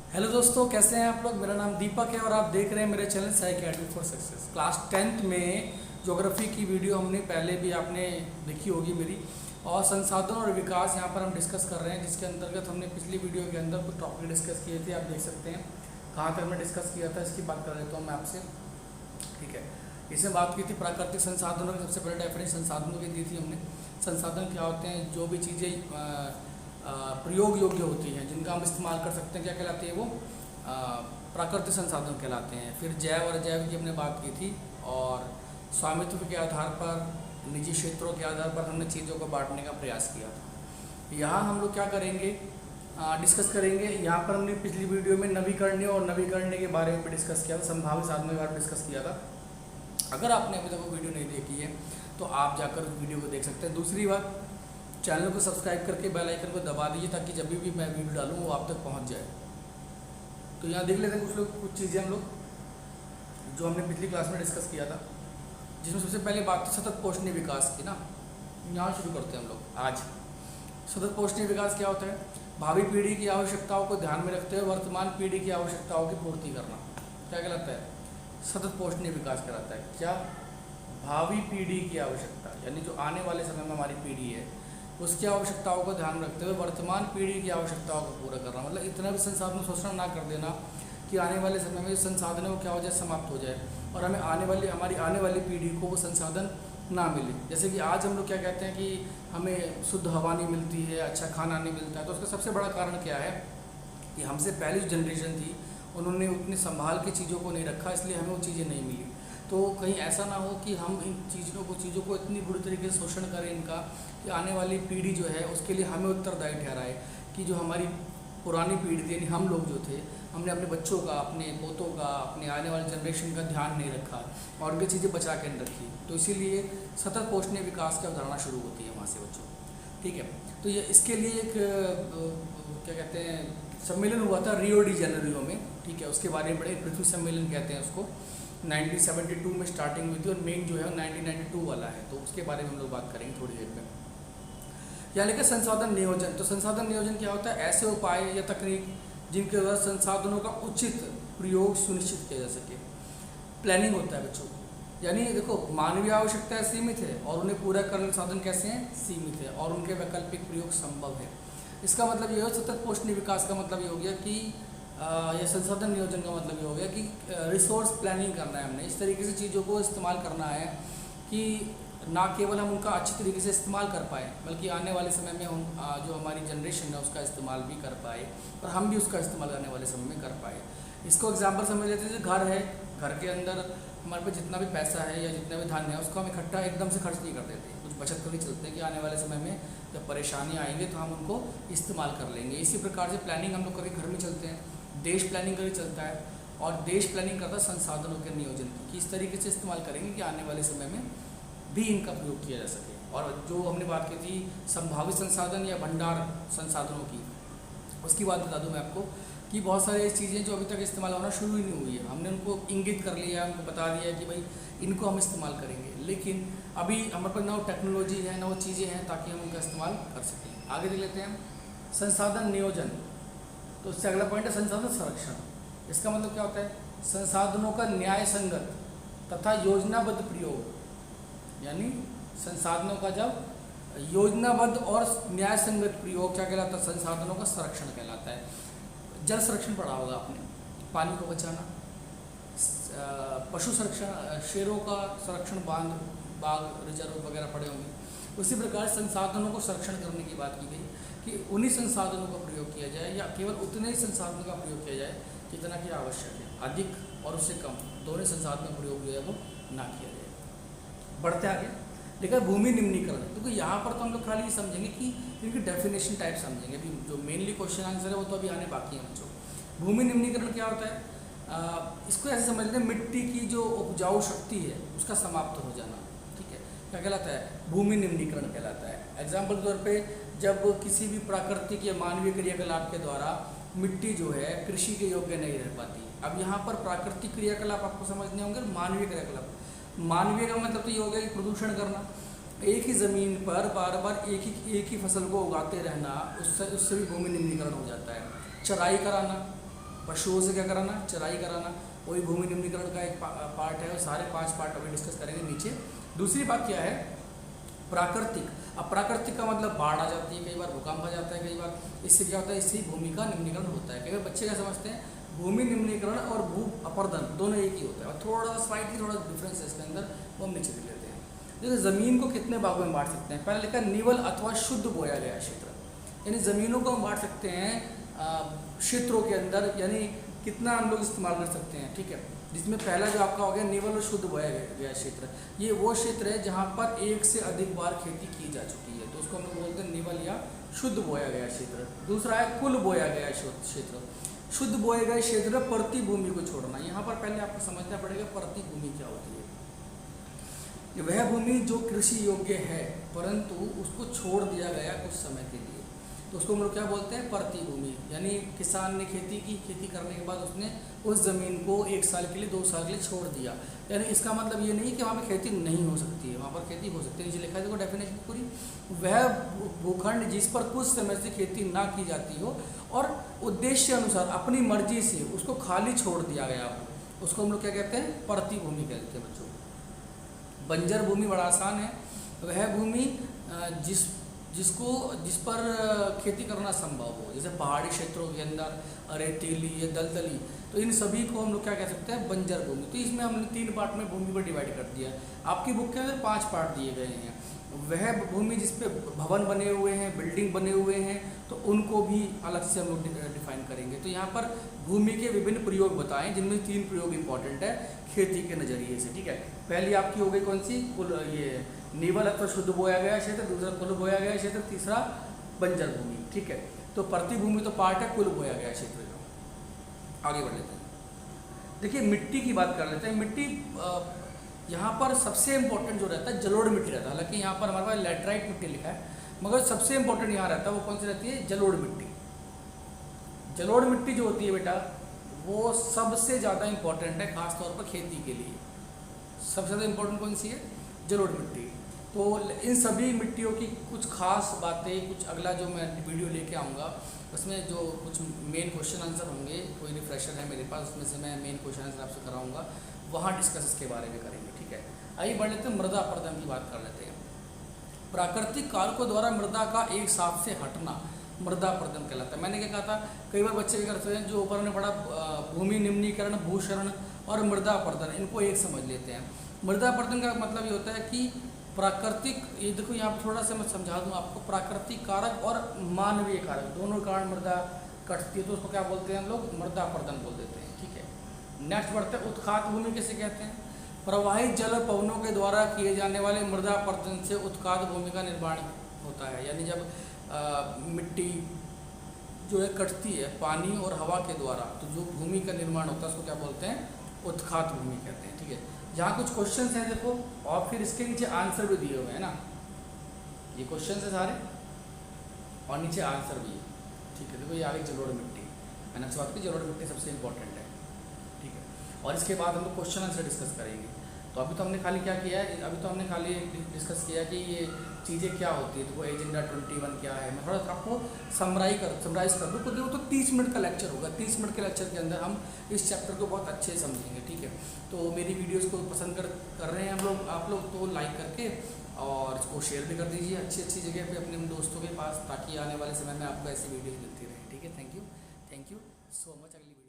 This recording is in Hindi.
हेलो दोस्तों, कैसे हैं आप लोग। मेरा नाम दीपक है और आप देख रहे हैं मेरे channel psychiatry for success. Class 10th में ज्योग्राफी की वीडियो हमने पहले भी आपने देखी होगी मेरी, और संसाधन और विकास यहाँ पर हम डिस्कस कर रहे हैं, जिसके अंतर्गत हमने पिछली वीडियो के अंदर कुछ टॉपिक डिस्कस किए थे। आप देख सकते हैं कहाँ तक हमने डिस्कस किया था, इसकी बात कर लेता हूँ मैं आपसे। ठीक है, इसमें बात की थी प्राकृतिक संसाधनों की। सबसे पहले डेफिनेशन संसाधनों की दी थी हमने। संसाधन क्या होते हैं? जो भी चीज़ें प्रयोग योग्य होती हैं, जिनका हम इस्तेमाल कर सकते हैं, क्या कहलाते हैं वो? प्राकृतिक संसाधन कहलाते हैं। फिर जैव और अजैव की हमने बात की थी, और स्वामित्व के आधार पर, निजी क्षेत्रों के आधार पर हमने चीज़ों को बांटने का प्रयास किया था। यहाँ हम लोग क्या करेंगे, डिस्कस करेंगे। यहाँ पर हमने पिछली वीडियो में नवीकरणीय और नवीकरणीय के बारे में भी डिस्कस किया था, संभावित साधनों के बारे में डिस्कस किया था। अगर आपने अभी तक वो वीडियो नहीं देखी है तो आप जाकर उस वीडियो को देख सकते हैं। दूसरी बात, चैनल को सब्सक्राइब करके बेल आइकन को दबा दीजिए, ताकि जब भी मैं वीडियो डालूँ वो आप तक पहुंच जाए। तो यहाँ देख लेते हैं कुछ चीज़ें हम लोग जो हमने पिछली क्लास में डिस्कस किया था, जिसमें सबसे पहले बात थी सतत पोषणीय विकास की ना। यहाँ शुरू करते हैं हम लोग आज। सतत पोषणीय विकास क्या होता है? भावी पीढ़ी की आवश्यकताओं को ध्यान में रखते हुए वर्तमान पीढ़ी की आवश्यकताओं की पूर्ति करना, क्या कहलाता है? सतत पोषणीय विकास कहलाता है। क्या? भावी पीढ़ी की आवश्यकता, यानी जो आने वाले समय में हमारी पीढ़ी है उसकी आवश्यकताओं को ध्यान रखते हुए वर्तमान पीढ़ी की आवश्यकताओं को पूरा करना। मतलब इतना भी संसाधन शोषण ना कर देना कि आने वाले समय में संसाधनों को क्या हो जाए, समाप्त हो जाए, और हमें हमारी आने वाली पीढ़ी को वो संसाधन ना मिले। जैसे कि आज हम लोग क्या कहते हैं कि हमें शुद्ध हवा नहीं मिलती है, अच्छा खाना नहीं मिलता है। तो उसका सबसे बड़ा कारण क्या है कि हमसे पहली जो जनरेशन थी उन्होंने उतनी संभाल के चीज़ों को नहीं रखा, इसलिए हमें वो चीज़ें नहीं मिली। तो कहीं ऐसा ना हो कि हम इन चीज़ों को इतनी बुरी तरीके से शोषण करें इनका, कि आने वाली पीढ़ी जो है उसके लिए हमें उत्तरदायी ठहराए कि जो हमारी पुरानी पीढ़ी थी, यानी हम लोग जो थे, हमने अपने बच्चों का, अपने पोतों का, अपने आने वाले जनरेशन का ध्यान नहीं रखा और उनकी चीज़ें बचा के नहीं रखी। तो इसीलिए सतत पोषणीय विकास की अवधारणा शुरू होती है वहाँ से बच्चों। ठीक है, तो ये इसके लिए एक क्या कहते हैं, सम्मेलन हुआ था रियो डी जेनेरियो में। ठीक है, उसके बारे में बड़े पृथ्वी सम्मेलन कहते हैं उसको। 1972 में स्टार्टिंग हुई थी और मेन जो है 1992 वाला है। तो उसके बारे में हम लोग बात करेंगे थोड़ी देर में। यानी कि संसाधन नियोजन। तो संसाधन नियोजन क्या होता है? ऐसे उपाय या तकनीक जिनके द्वारा संसाधनों का उचित प्रयोग सुनिश्चित किया जा सके। प्लानिंग होता है बच्चों, यानी देखो, मानवीय आवश्यकताएं सीमित है और उन्हें पूरा करने के साधन कैसे हैं? सीमित है, और उनके वैकल्पिक प्रयोग संभव है। इसका मतलब ये हो, सतत पोषणीय विकास का मतलब ये हो गया कि या संसाधन नियोजन का मतलब ये हो गया कि रिसोर्स प्लानिंग करना है हमने। इस तरीके से चीज़ों को इस्तेमाल करना है कि ना केवल हम उनका अच्छी तरीके से इस्तेमाल कर पाए, बल्कि आने वाले समय में हम जो हमारी जनरेशन है उसका इस्तेमाल भी कर पाए, और हम भी उसका इस्तेमाल आने वाले समय में कर पाए। इसको एग्जाम्पल समझ लेते हैं। घर है, घर के अंदर हमारे पास जितना भी पैसा है या जितना भी धान्य है उसको हम इकट्ठा एकदम से खर्च नहीं कर देते, कुछ बचत करके चलते हैं कि आने वाले समय में जब परेशानियाँ आएंगे तो हम उनको इस्तेमाल कर लेंगे। इसी प्रकार से प्लानिंग हम लोग करके घर में चलते हैं, देश प्लानिंग करके चलता है, और देश प्लानिंग करता है संसाधनों के नियोजन की, इस तरीके से इस्तेमाल करेंगे कि आने वाले समय में भी इनका प्रयोग किया जा सके। और जो हमने बात की थी संभावित संसाधन या भंडार संसाधनों की, उसकी बात बता दूं मैं आपको कि बहुत सारी चीज़ें जो अभी तक इस्तेमाल होना शुरू ही नहीं हुई है, हमने उनको इंगित कर लिया, उनको बता दिया कि भाई इनको हम इस्तेमाल करेंगे, लेकिन अभी हमारे पास ना वो टेक्नोलॉजी है, ना वो चीज़ें हैं ताकि हम उनका इस्तेमाल कर सकें। आगे देख लेते हैं संसाधन नियोजन। तो उससे अगला पॉइंट है संसाधन संरक्षण। इसका मतलब क्या होता है? संसाधनों का न्याय संगत तथा योजनाबद्ध प्रयोग, यानी संसाधनों का जब योजनाबद्ध और न्याय संगत प्रयोग क्या कहलाता है? संसाधनों का संरक्षण कहलाता है। जल संरक्षण पढ़ा होगा आपने, पानी को बचाना, पशु संरक्षण, शेरों का संरक्षण, बाघ रिजर्व वगैरह पड़े होंगे। उसी प्रकार संसाधनों को संरक्षण करने की बात की गई कि उन्हीं संसाधनों का प्रयोग किया जाए, या केवल उतने ही संसाधनों का प्रयोग किया जाए जितना कि आवश्यक है। अधिक और उससे कम दोनों संसाधनों का प्रयोग जो है वो ना किया जाए। बढ़ते आगे, लेकिन भूमि निम्नीकरण। तो यहाँ पर तो हम लोग खाली ये समझेंगे कि इनकी डेफिनेशन टाइप समझेंगे। अभी जो मेनली क्वेश्चन आंसर है वो तो अभी आने बाकी है बच्चों। भूमि निम्नीकरण क्या होता है? इसको ऐसे समझते हैं, मिट्टी की जो उपजाऊ शक्ति है उसका समाप्त हो जाना। ठीक है, क्या कहलाता है? भूमि निम्नीकरण कहलाता है। एग्जाम्पल के तौर पर, जब किसी भी प्राकृतिक या मानवीय क्रियाकलाप के द्वारा मिट्टी जो है कृषि के योग्य नहीं रह पाती। अब यहाँ पर प्राकृतिक क्रियाकलाप आपको समझने होंगे, मानवीय क्रियाकलाप। मानवीय का मतलब तो ये हो गया कि प्रदूषण करना, एक ही ज़मीन पर बार बार एक ही फसल को उगाते रहना, उससे भी भूमि निम्नीकरण हो जाता है। चराई कराना, पशुओं से क्या कराना, चराई कराना, वही भूमि निम्नीकरण का एक पार्ट है। और सारे 5 पार्ट अभी डिस्कस करेंगे नीचे। दूसरी बात क्या है, प्राकृतिक। अब प्राकृतिक का मतलब बाढ़ आ जाती है, कई बार भूकंप आ जाता है, कई बार इससे क्या होता है, इससे भूमि का निम्नीकरण होता है। कई बार बच्चे क्या समझते हैं भूमि निम्नीकरण और भू अपरदन दोनों एक ही होता है, और थोड़ा सा स्लाइटली थोड़ा डिफरेंस है इसके अंदर, वो हम नीचे देख लेते हैं। जैसे ज़मीन को कितने भागों में बांट सकते हैं, पहले लिखा निवल अथवा शुद्ध बोया गया क्षेत्र, यानी ज़मीनों को हम बांट सकते हैं क्षेत्रों के अंदर, यानी कितना हम लोग इस्तेमाल कर सकते हैं, ठीक है। जिसमें पहला जो आपका हो गया निवल और शुद्ध बोया गया क्षेत्र, ये वो क्षेत्र है जहाँ पर एक से अधिक बार खेती की जा चुकी है, तो उसको हम लोग बोलते हैं निवल या शुद्ध बोया गया क्षेत्र। दूसरा है कुल बोया गया क्षेत्र। शुद्ध बोए गए क्षेत्र में परती भूमि को छोड़ना। यहाँ पर पहले आपको समझना पड़ेगा परती भूमि क्या होती है। वह भूमि जो कृषि योग्य है परंतु उसको छोड़ दिया गया कुछ समय के लिए, तो उसको हम लोग क्या बोलते हैं, परती भूमि। यानी किसान ने खेती की, खेती करने के बाद उसने उस ज़मीन को 1 साल के लिए 2 साल के लिए छोड़ दिया, यानी इसका मतलब ये नहीं कि वहाँ पर खेती नहीं हो सकती है, वहाँ पर खेती हो सकती है। नीचे लिखा है देखो डेफिनेशन पूरी, वह भूखंड जिस पर कुछ समय से खेती ना की जाती हो और उद्देश्य अनुसार अपनी मर्जी से उसको खाली छोड़ दिया गया हो, उसको हम लोग क्या कहते हैं, परती भूमि कहते हैं बच्चों। बंजर भूमि बड़ा आसान है, वह भूमि जिस पर खेती करना संभव हो, जैसे पहाड़ी क्षेत्रों के अंदर रेतीली या दलदली, तो इन सभी को हम लोग क्या कह सकते हैं, बंजर भूमि। तो इसमें हमने 3 पार्ट में भूमि को डिवाइड कर दिया है। आपकी बुक के अंदर 5 पार्ट दिए गए हैं। वह भूमि जिस पे भवन बने हुए हैं, बिल्डिंग बने हुए हैं, तो उनको भी अलग से हम लोग डिफाइन करेंगे। तो यहाँ पर भूमि के विभिन्न प्रयोग बताएं, जिनमें 3 प्रयोग इंपॉर्टेंट है खेती के नज़रिए से, ठीक है। पहली आपकी हो गई कौन सी, ये निवल अथवा शुद्ध बोया गया क्षेत्र, दूसरा कुल बोया गया क्षेत्र, तीसरा बंजर भूमि, ठीक है। तो परती भूमि तो पार्ट है कुल बोया गया क्षेत्र का। आगे बढ़ लेते हैं। देखिए मिट्टी की बात कर लेते हैं। मिट्टी यहाँ पर सबसे इंपॉर्टेंट जो रहता है जलोढ़ मिट्टी रहता है। हालांकि यहाँ पर हमारे पास लैटराइट मिट्टी लिखा है, मगर सबसे इंपॉर्टेंट यहाँ रहता है वो कौन सी रहती है, जलोढ़ मिट्टी। जलोढ़ मिट्टी जो होती है बेटा वो सबसे ज़्यादा इंपॉर्टेंट है, खासतौर पर खेती के लिए। सबसे ज़्यादा इंपॉर्टेंट कौन सी है, जलोढ़ मिट्टी। तो इन सभी मिट्टियों की कुछ खास बातें, कुछ अगला जो मैं वीडियो लेके आऊँगा उसमें जो कुछ मेन क्वेश्चन आंसर होंगे, कोई रिफ्रेशर है मेरे पास, उसमें से मैं मेन क्वेश्चन आंसर आपसे कराऊंगा, वहाँ डिस्कस इसके बारे में करेंगे, ठीक है। आइए बढ़ लेते हैं, मृदा अपरदन की बात कर लेते हैं। प्राकृतिक कारकों द्वारा मृदा का एक साथ से हटना मृदा अपरदन कहलाता है। मैंने क्या कहा था, कई बार बच्चे क्या करते हैं, जो ऊपर ने पढ़ा भूमि निम्नीकरण, भूषण और मृदा अपरदन, इनको एक समझ लेते हैं। मृदा अपरदन का मतलब ये होता है कि प्राकृतिक, ये देखो यहाँ पर थोड़ा सा मैं समझा दूँ आपको, प्राकृतिक कारक और मानवीय कारक दोनों कारण मृदा कटती है, तो उसको क्या बोलते हैं हम लोग, मृदा अपरदन बोल देते हैं, ठीक है। नेक्स्ट बढ़ते हैं, उत्खात भूमि किसे कहते हैं। प्रवाहित जल और पवनों के द्वारा किए जाने वाले मृदा अपरदन से उत्खात भूमि का निर्माण होता है। यानी जब मिट्टी जो है कटती है पानी और हवा के द्वारा, तो जो भूमि का निर्माण होता है उसको क्या बोलते हैं, उत्खात भूमि कहते हैं, ठीक है। यहाँ कुछ क्वेश्चंस हैं देखो, और फिर इसके नीचे आंसर भी दिए हुए हैं ना, ये क्वेश्चंस है सारे और नीचे आंसर भी है, ठीक है। देखो ये आगे जलोढ़ मिट्टी, मैंने आपसे बात की जलोढ़ मिट्टी सबसे इंपॉर्टेंट है, ठीक है। और इसके बाद हम लोग क्वेश्चन आंसर डिस्कस करेंगे। तो अभी तो हमने खाली क्या किया है, अभी तो हमने खाली डिस्कस किया कि ये चीज़ें क्या होती है, तो वो एजेंडा 21 क्या है। मैं थोड़ा आपको समराइज कर दूँ, क्योंकि वो तो 30 मिनट का लेक्चर होगा। 30 मिनट के लेक्चर के अंदर हम इस चैप्टर को बहुत अच्छे से समझेंगे, ठीक है। तो मेरी वीडियोज़ को पसंद कर रहे हैं आप लोग तो लाइक करके और इसको शेयर भी कर दीजिए अच्छी जगह पे अपने दोस्तों के पास, ताकि आने वाले समय में आपको ऐसी वीडियोज़ मिलती रहे, ठीक है। Thank you so much. अगली